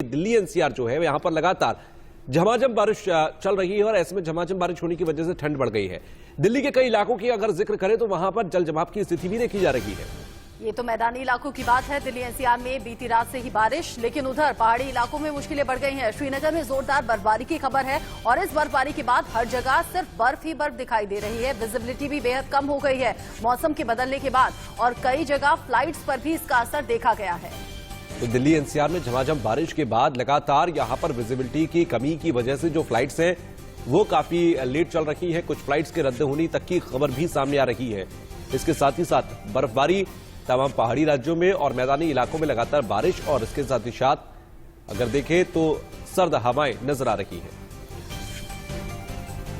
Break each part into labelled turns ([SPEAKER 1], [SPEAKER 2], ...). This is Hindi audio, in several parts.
[SPEAKER 1] दिल्ली एनसीआर जो है यहाँ पर लगातार झमाझम बारिश चल रही है और ऐसे में झमाझम बारिश होने की वजह से ठंड बढ़ गई है। दिल्ली के कई इलाकों की अगर जिक्र करें तो वहां पर जल जमाव की स्थिति भी देखी जा रही है।
[SPEAKER 2] ये तो मैदानी इलाकों की बात है। दिल्ली एनसीआर में बीती रात से ही बारिश, लेकिन उधर पहाड़ी इलाकों में मुश्किलें बढ़ गई हैं। श्रीनगर में जोरदार बर्फबारी की खबर है और इस बर्फबारी के बाद हर जगह सिर्फ बर्फ ही बर्फ दिखाई दे रही है। विजिबिलिटी भी बेहद कम हो गई है मौसम के बदलने के बाद, और कई जगह फ्लाइट्स पर भी इसका असर देखा गया है।
[SPEAKER 1] तो दिल्ली एनसीआर में झमाझम बारिश के बाद लगातार यहां पर विजिबिलिटी की कमी की वजह से जो फ्लाइट्स हैं वो काफी लेट चल रही है। कुछ फ्लाइट्स के रद्द होने तक की खबर भी सामने आ रही है। इसके साथ ही साथ बर्फबारी तमाम पहाड़ी राज्यों में और मैदानी इलाकों में लगातार बारिश, और इसके साथ ही साथ अगर देखें तो सर्द हवाएं नजर आ रही है।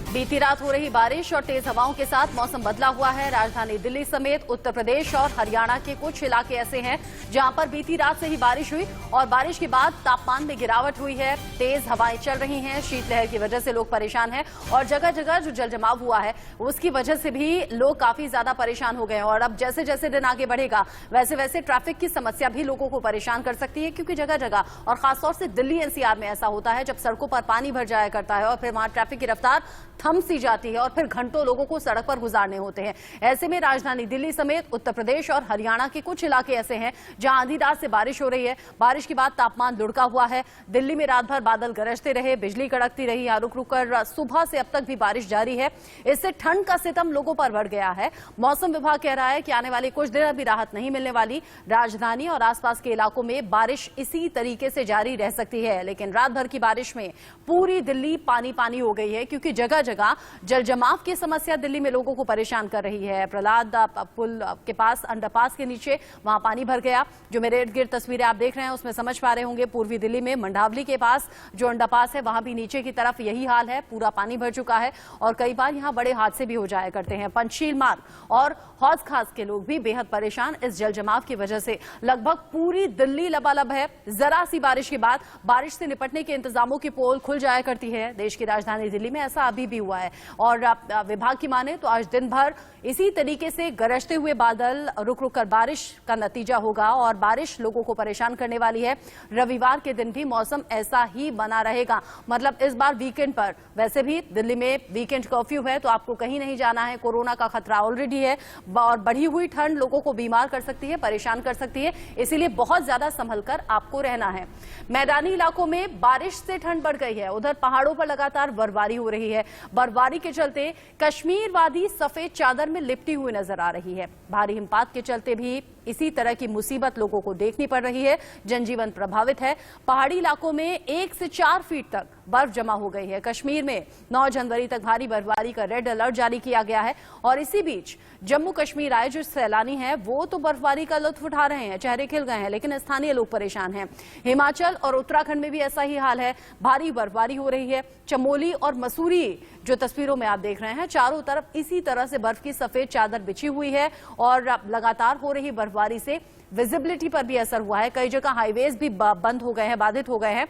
[SPEAKER 2] बीती रात हो रही बारिश और तेज हवाओं के साथ मौसम बदला हुआ है। राजधानी दिल्ली समेत उत्तर प्रदेश और हरियाणा के कुछ इलाके ऐसे हैं जहां पर बीती रात से ही बारिश हुई और बारिश के बाद तापमान में गिरावट हुई है। तेज हवाएं चल रही हैं, शीतलहर की वजह से लोग परेशान हैं और जगह जगह जो जल जमाव हुआ है उसकी वजह से भी लोग काफी ज्यादा परेशान हो गए हैं। और अब जैसे जैसे दिन आगे बढ़ेगा वैसे वैसे ट्रैफिक की समस्या भी लोगों को परेशान कर सकती है, क्योंकि जगह जगह और खासतौर से दिल्ली एनसीआर में ऐसा होता है जब सड़कों पर पानी भर जाया करता है और फिर वहां ट्रैफिक की रफ्तार थम सी जाती है और फिर घंटों लोगों को सड़क पर गुजारने होते हैं। ऐसे में राजधानी दिल्ली समेत उत्तर प्रदेश और हरियाणा के कुछ इलाके ऐसे हैं जहां आधी रात से बारिश हो रही है। बारिश के बाद तापमान लुढ़का हुआ है। दिल्ली में रात भर बादल गरजते रहे, बिजली कड़कती रही, रुक रुक कर सुबह से अब तक भी बारिश जारी है। इससे ठंड का सितम लोगों पर बढ़ गया है। मौसम विभाग कह रहा है कि आने वाले कुछ दिन अभी राहत नहीं मिलने वाली। राजधानी और आसपास के इलाकों में बारिश इसी तरीके से जारी रह सकती है, लेकिन रात भर की बारिश में पूरी दिल्ली पानी पानी हो गई है, क्योंकि जगह जगह जल जमाव की समस्या दिल्ली में लोगों को परेशान कर रही है। प्रहलाद पुल के पास अंडरपास के नीचे वहां पानी भर गया। जो मेरे इर्द गिर्द तस्वीरें आप देख रहे हैं उसमें समझ पा रहे होंगे, पूर्वी दिल्ली में मंडावली के पास जो अंडरपास है वहां भी नीचे की तरफ यही हाल है, पूरा पानी भर चुका है और कई बार यहां बड़े हादसे भी हो जाया करते हैं। पंचशील मार्ग और हौज खास के लोग भी बेहद परेशान इस जल जमाव की वजह से। लगभग पूरी दिल्ली लबालब है। जरा सी बारिश के बाद बारिश से निपटने के इंतजामों की पोल खुल जाया करती है। देश की राजधानी दिल्ली में ऐसा अभी भी हुआ है और विभाग की माने तो आज दिन भर इसी तरीके से गरजते हुए बादल रुक रुक कर बारिश का नतीजा होगा और बारिश लोगों को परेशान करने वाली है। रविवार के दिन भी मौसम ऐसा ही बना रहेगा, मतलब इस बार वीकेंड पर। वैसे भी दिल्ली में वीकेंड कर्फ्यू है तो आपको कहीं नहीं जाना है। कोरोना का खतरा ऑलरेडी है और बढ़ी हुई ठंड लोगों को बीमार कर सकती है, परेशान कर सकती है, इसीलिए बहुत ज्यादा संभल कर आपको रहना है। मैदानी इलाकों में बारिश से ठंड बढ़ गई है। उधर पहाड़ों पर लगातार बर्फबारी हो रही है। बर्फबारी के चलते कश्मीर वादी सफेद चादर में लिपटी हुई नजर आ रही है। भारी हिमपात के चलते भी इसी तरह की मुसीबत लोगों को देखनी पड़ रही है। जनजीवन प्रभावित है। पहाड़ी इलाकों में 1 से 4 फीट तक बर्फ जमा हो गई है। कश्मीर में 9 जनवरी तक भारी बर्फबारी का रेड अलर्ट जारी किया गया है और इसी बीच जम्मू कश्मीर आए जो सैलानी हैं वो तो बर्फबारी का लुत्फ उठा रहे हैं, चेहरे खिल गए हैं, लेकिन स्थानीय लोग परेशान हैं। हिमाचल और उत्तराखंड में भी ऐसा ही हाल है। भारी बर्फबारी हो रही है। चमोली और मसूरी जो तस्वीरों में आप देख रहे हैं, चारों तरफ इसी तरह से बर्फ की सफेद चादर बिछी हुई है और लगातार हो रही बर्फबारी से विजिबिलिटी पर भी असर हुआ है। कई जगह हाईवेज भी बंद हो गए हैं, बाधित हो गए हैं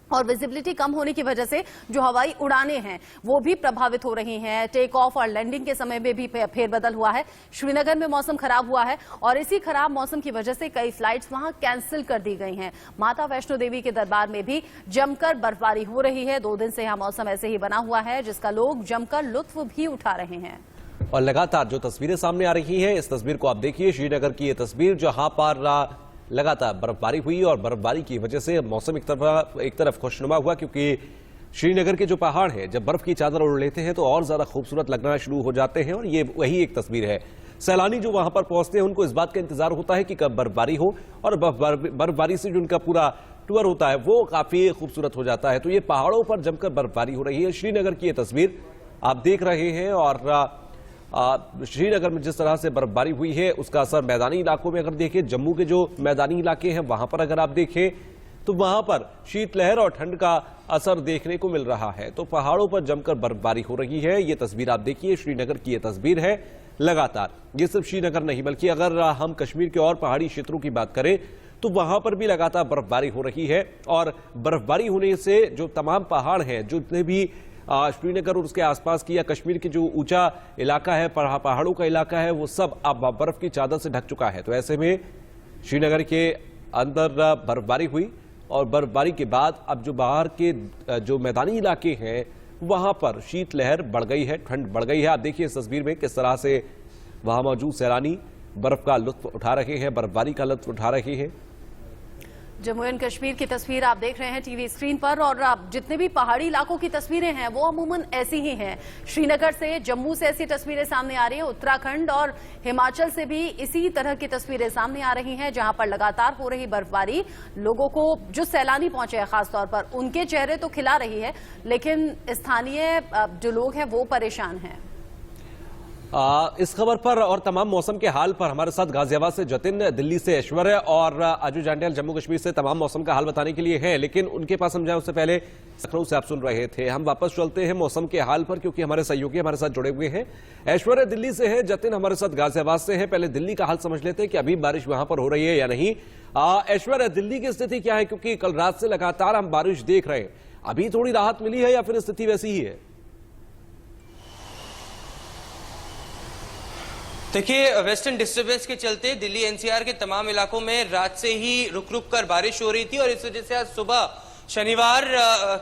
[SPEAKER 2] और विजिबिलिटी कम होने की वजह से जो हवाई उड़ानें हैं वो भी प्रभावित हो रही हैं। टेक ऑफ और लैंडिंग के समय में भी फेरबदल हुआ है। श्रीनगर में मौसम खराब हुआ है और इसी खराब मौसम की वजह से कई फ्लाइट्स वहां कैंसिल कर दी गई हैं। माता वैष्णो देवी के दरबार में भी जमकर बर्फबारी हो रही है। 2 दिन से यहां मौसम ऐसे ही बना हुआ है जिसका लोग जमकर लुत्फ भी उठा रहे हैं।
[SPEAKER 1] और लगातार जो तस्वीरें सामने आ रही हैं, इस तस्वीर को आप देखिए, श्रीनगर की ये तस्वीर जहां पर लगातार बर्फबारी हुई और बर्फबारी की वजह से मौसम एक तरफ खुशनुमा हुआ, क्योंकि श्रीनगर के जो पहाड़ हैं जब बर्फ की चादर ओढ़ लेते हैं तो और ज्यादा खूबसूरत लगना शुरू हो जाते हैं। और ये वही एक तस्वीर है। सैलानी जो वहां पर पहुंचते हैं उनको इस बात का इंतजार होता है कि कब बर्फबारी हो और बर्फबारी से जो उनका पूरा टूर होता है वो काफी खूबसूरत हो जाता है। तो ये पहाड़ों पर जमकर बर्फबारी हो रही है। श्रीनगर की ये तस्वीर आप देख रहे हैं और श्रीनगर में जिस तरह से बर्फबारी हुई है उसका असर मैदानी इलाकों में अगर देखें, जम्मू के जो मैदानी इलाके हैं वहां पर अगर आप देखें तो वहां पर शीतलहर और ठंड का असर देखने को मिल रहा है। तो पहाड़ों पर जमकर बर्फबारी हो रही है। ये तस्वीर आप देखिए, श्रीनगर की ये तस्वीर है। लगातार ये सिर्फ श्रीनगर नहीं बल्कि अगर हम कश्मीर के और पहाड़ी क्षेत्रों की बात करें तो वहां पर भी लगातार बर्फबारी हो रही है और बर्फबारी होने से जो तमाम पहाड़ हैं, जो जितने भी श्रीनगर और उसके आसपास की या कश्मीर की जो ऊंचा इलाका है, पहाड़ों का इलाका है, वो सब अब बर्फ की चादर से ढक चुका है। तो ऐसे में श्रीनगर के अंदर बर्फबारी हुई और बर्फबारी के बाद अब जो बाहर के जो मैदानी इलाके हैं वहां पर शीतलहर बढ़ गई है, ठंड बढ़ गई है। आप देखिए इस तस्वीर में किस तरह से वहां मौजूद सैलानी बर्फ का लुत्फ उठा रहे हैं, बर्फबारी का लुत्फ उठा रहे हैं।
[SPEAKER 2] जम्मू एंड कश्मीर की तस्वीर आप देख रहे हैं टीवी स्क्रीन पर, और आप जितने भी पहाड़ी इलाकों की तस्वीरें हैं वो अमूमन ऐसी ही हैं। श्रीनगर से, जम्मू से ऐसी तस्वीरें सामने आ रही हैं, उत्तराखंड और हिमाचल से भी इसी तरह की तस्वीरें सामने आ रही हैं, जहां पर लगातार हो रही बर्फबारी लोगों को, जो सैलानी पहुंचे हैं खासतौर पर, उनके चेहरे तो खिला रही है, लेकिन स्थानीय जो लोग हैं वो परेशान हैं।
[SPEAKER 1] इस खबर पर और तमाम मौसम के हाल पर हमारे साथ गाजियाबाद से जतिन, दिल्ली से ऐश्वर्य और अजू जांडेल जम्मू कश्मीर से तमाम मौसम का हाल बताने के लिए हैं, लेकिन उनके पास हम जाए उससे पहले लखनऊ से आप सुन रहे थे। हम वापस चलते हैं मौसम के हाल पर, क्योंकि हमारे सहयोगी हमारे साथ जुड़े हुए हैं। ऐश्वर्य दिल्ली से है, जतिन हमारे साथ गाजियाबाद से है। पहले दिल्ली का हाल समझ लेते हैं कि अभी बारिश वहां पर हो रही है या नहीं। ऐश्वर्य, दिल्ली की स्थिति क्या है, क्योंकि कल रात से लगातार हम बारिश देख रहे हैं, अभी थोड़ी राहत मिली है या फिर स्थिति वैसी ही है?
[SPEAKER 3] देखिए, वेस्टर्न डिस्टर्बेंस के चलते दिल्ली एनसीआर के तमाम इलाकों में रात से ही रुक रुक कर बारिश हो रही थी, और इस वजह से आज सुबह, शनिवार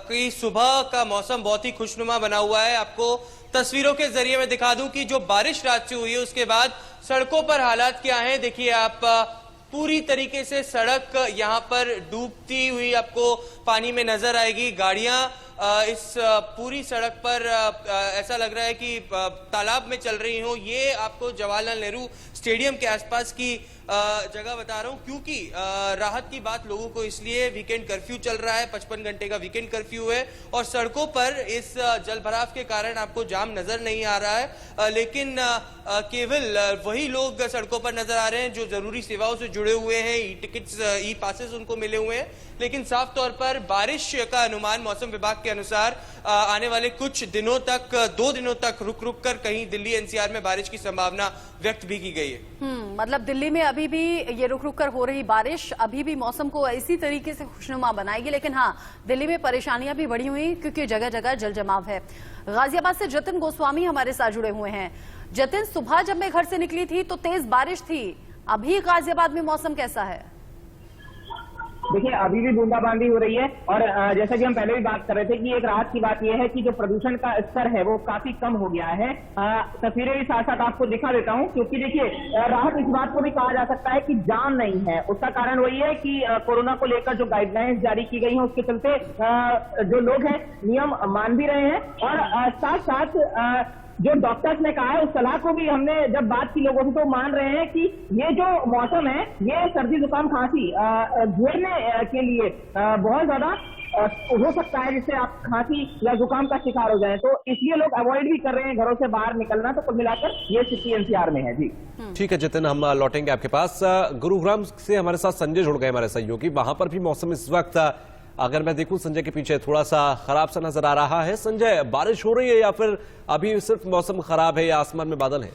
[SPEAKER 3] की सुबह का मौसम बहुत ही खुशनुमा बना हुआ है। आपको तस्वीरों के जरिए मैं दिखा दूं कि जो बारिश रात से हुई है उसके बाद सड़कों पर हालात क्या हैं। देखिए, आप पूरी तरीके से सड़क यहां पर डूबती हुई आपको पानी में नजर आएगी। गाड़ियां इस पूरी सड़क पर ऐसा लग रहा है कि तालाब में चल रही हो। ये आपको जवाहरलाल नेहरू स्टेडियम के आसपास की जगह बता रहा हूं, क्योंकि राहत की बात लोगों को इसलिए, वीकेंड कर्फ्यू चल रहा है, 55 घंटे का वीकेंड कर्फ्यू है, और सड़कों पर इस जलभराव के कारण आपको जाम नजर नहीं आ रहा है, लेकिन केवल वही लोग सड़कों पर नजर आ रहे हैं जो जरूरी सेवाओं से जुड़े हुए हैं, ई टिकट्स, ई पासेस उनको मिले हुए हैं। लेकिन साफ तौर पर बारिश का अनुमान मौसम विभाग के अनुसार आने वाले कुछ दिनों तक, 2 दिनों तक रुक रुक कर कहीं दिल्ली एनसीआर में बारिश की संभावना व्यक्त भी की गई है।
[SPEAKER 2] मतलब दिल्ली में अभी भी ये रुक रुक कर हो रही बारिश अभी भी मौसम को इसी तरीके से खुशनुमा बनाएगी, लेकिन हाँ, दिल्ली में परेशानियां भी बढ़ी हुई क्योंकि जगह जगह जल जमाव है। गाजियाबाद से जतिन गोस्वामी हमारे साथ जुड़े हुए हैं। जतिन, सुबह जब मैं घर से निकली थी तो तेज बारिश थी, अभी गाजियाबाद में मौसम कैसा है?
[SPEAKER 4] देखिए, अभी भी बूंदाबांदी हो रही है, और जैसा कि हम पहले भी बात कर रहे थे कि एक राहत की बात यह है कि जो प्रदूषण का स्तर है वो काफी कम हो गया है। तस्वीरें भी साथ साथ आपको दिखा देता हूं, क्योंकि देखिए, राहत इस बात को भी कहा जा सकता है कि जाम नहीं है। उसका कारण वही है कि कोरोना को लेकर जो गाइडलाइंस जारी की गई हैं उसके चलते जो लोग हैं नियम मान भी रहे हैं, और साथ साथ जो डॉक्टर्स ने कहा है उस सलाह को भी हमने जब बात की लोगों से तो मान रहे हैं कि ये जो मौसम है ये सर्दी जुकाम खांसी झेलने के लिए बहुत ज्यादा हो सकता है, जिससे आप खांसी या जुकाम का शिकार हो जाएं, तो इसलिए लोग अवॉइड भी कर रहे हैं घरों से बाहर निकलना। तो कुल मिलाकर ये स्थिति एनसीआर में है। जी
[SPEAKER 1] ठीक है जतिन, हम लौटेंगे आपके पास। गुरुग्राम से हमारे साथ संजय जुड़ गए, हमारे सहयोगी। वहां पर भी मौसम इस वक्त, अगर मैं देखूं संजय के पीछे, थोड़ा सा खराब सा नजर आ रहा है। संजय, बारिश हो रही है या फिर अभी सिर्फ मौसम खराब है या आसमान में बादल है?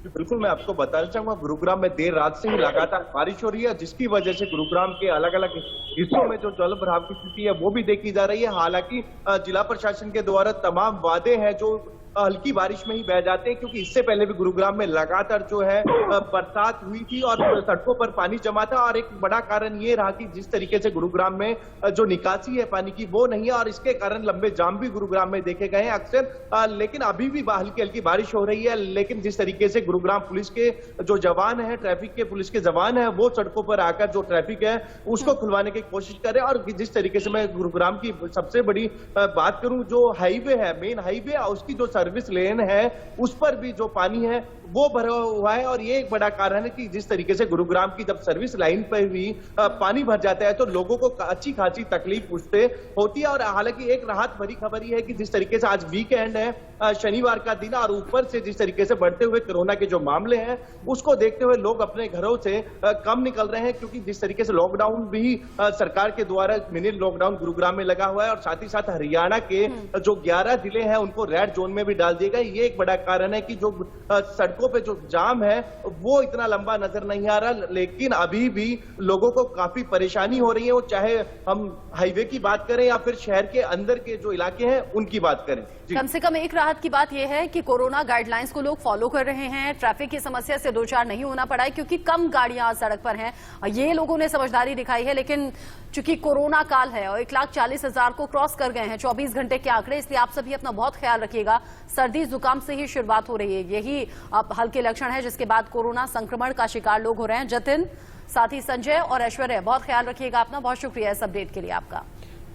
[SPEAKER 5] बिल्कुल, मैं आपको बताना चाहूंगा, गुरुग्राम में देर रात से ही लगातार बारिश हो रही है, जिसकी वजह से गुरुग्राम के अलग अलग हिस्सों में जो जल भराव की स्थिति है वो भी देखी जा रही है। हालांकि जिला प्रशासन के द्वारा तमाम वादे हैं जो हल्की बारिश में ही बह जाते हैं, क्योंकि इससे पहले भी गुरुग्राम में लगातार जो है बरसात हुई थी और सड़कों पर पानी जमा था। और एक बड़ा कारण ये रहा कि जिस तरीके से गुरुग्राम में जो निकासी है पानी की वो नहीं है, और इसके कारण लंबे जाम भी गुरुग्राम में देखे गए हैं अक्सर। लेकिन अभी भी हल्की हल्की बारिश हो रही है, लेकिन जिस तरीके से गुरुग्राम पुलिस के जो जवान है, ट्रैफिक के पुलिस के जवान है, वो सड़कों पर आकर जो ट्रैफिक है उसको खुलवाने की कोशिश कर रहे हैं। और जिस तरीके से मैं गुरुग्राम की सबसे बड़ी बात करूं, जो हाईवे है, मेन हाईवे, उसकी जो सर्विस लेन है उस पर भी जो पानी है वो भरा हुआ है। और ये एक बड़ा कारण है कि जिस तरीके से गुरुग्राम की जब सर्विस लाइन पर भी पानी भर जाता है तो लोगों को अच्छी खासी तकलीफ उससे होती है। और हालांकि एक राहत भरी खबर ये है कि जिस तरीके से आज वीकेंड है, शनिवार का दिन, और ऊपर से जिस तरीके से बढ़ते हुए कोरोना के जो मामले हैं उसको देखते हुए लोग अपने घरों से कम निकल रहे हैं, क्योंकि जिस तरीके से लॉकडाउन भी सरकार के द्वारा मिनी लॉकडाउन गुरुग्राम में लगा हुआ है। और साथ ही साथ हरियाणा के जो 11 जिले हैं उनको रेड जोन में भी डाल दिए गए। ये एक बड़ा कारण है कि जो सड़कों पे जो जाम है वो इतना लंबा नजर नहीं आ रहा, लेकिन अभी भी लोगों को काफी परेशानी हो रही है, वो चाहे हम हाईवे की बात करें या फिर शहर के अंदर के जो इलाके हैं उनकी बात करें।
[SPEAKER 2] कम से कम एक राहत की बात यह है कि कोरोना गाइडलाइंस को लोग फॉलो कर रहे हैं, ट्रैफिक की समस्या से दो चार नहीं होना पड़ा है क्योंकि कम गाड़ियां सड़क पर हैं। ये लोगों ने समझदारी दिखाई है, लेकिन चूंकि कोरोना काल है और 1,40,000 को क्रॉस कर गए हैं 24 घंटे के आंकड़े, इसलिए आप सभी अपना बहुत ख्याल रखिएगा। सर्दी जुकाम से ही शुरुआत हो रही है, यही अब हल्के लक्षण है जिसके बाद कोरोना संक्रमण का शिकार लोग हो रहे हैं। जतिन, साथ ही संजय और ऐश्वर्या, बहुत ख्याल रखिएगा अपना। बहुत शुक्रिया इस अपडेट के लिए आपका।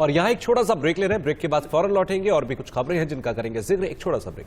[SPEAKER 1] और यहां एक छोटा सा ब्रेक ले रहे हैं, ब्रेक के बाद फौरन लौटेंगे और भी कुछ खबरें हैं जिनका करेंगे जिक्र। एक छोटा सा ब्रेक।